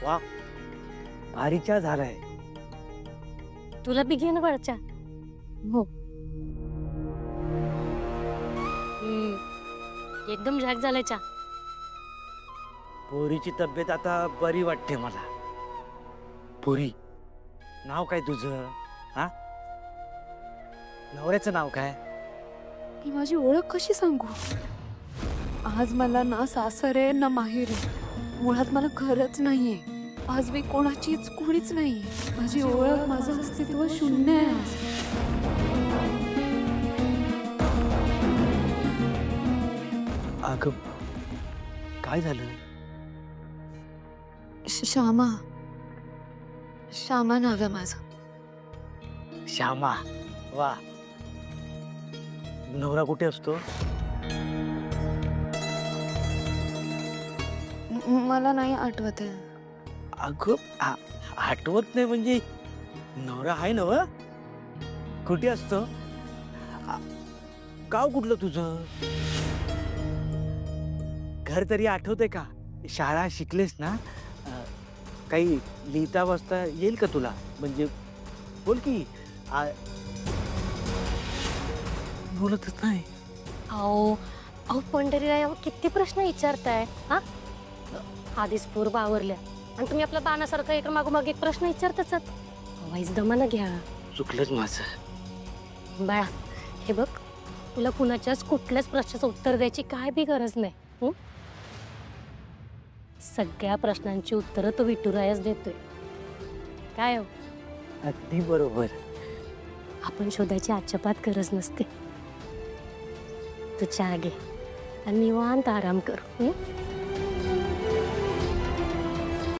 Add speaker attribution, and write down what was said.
Speaker 1: वा, भारी चहा झालाय.
Speaker 2: तुला बी घे ना वळच्या. हो. एकदम झॅक झालाय चहा.
Speaker 1: पोरीची तब्येत आता बरी वाटते मला. पोरी, नाव काय तुझं? हा, नवऱ्याचं नाव काय?
Speaker 3: मी माझी ओळख कशी सांगू? आज मला ना सासर आहे ना माहेर आहे. मुळात मला घरच नाहीये. आज मी कोणाचीच कोणीच नाहीये. माझी ओळख, माझं अस्तित्व शून्य आहे आज.
Speaker 1: अगं, काय झालं?
Speaker 3: श्यामा. श्यामा नाव आहे माझं.
Speaker 1: श्यामा, वा. नवरा कुठे असतो?
Speaker 3: मला नाही आठवत आहे.
Speaker 1: अगं, आठवत नाही म्हणजे नवरा आहे ना? व? कुठे असतो? गाव कुठलं तुझं? घर तरी आठवतंय का? शाळा शिकलेस ना? काही लिहिता वाचता येईल का तुला? म्हणजे बोल की. बोलतच नाही.
Speaker 2: अहो अहो पंढरीराव किती प्रश्न विचारताय हा? आधीच पूर्व आवरल्या आणि तुम्ही आपल्या बाणासारखं एक मागोमाग एक प्रश्न विचारताच. वाईज दमानं घ्या.
Speaker 1: चुकलंच माझं.
Speaker 2: बाळा, हे बघ, तुला कुणाच्याच कुठल्याच प्रश्नाचं उत्तर द्यायची काय बी गरज नाही. सगळ्या प्रश्नांची उत्तरं तो विठुरायच देतोय. काय हो,
Speaker 1: अगदी बरोबर.
Speaker 2: आपण शोधायची अजिबात गरज नसते. तू चहा घे आणि निवांत आराम कर.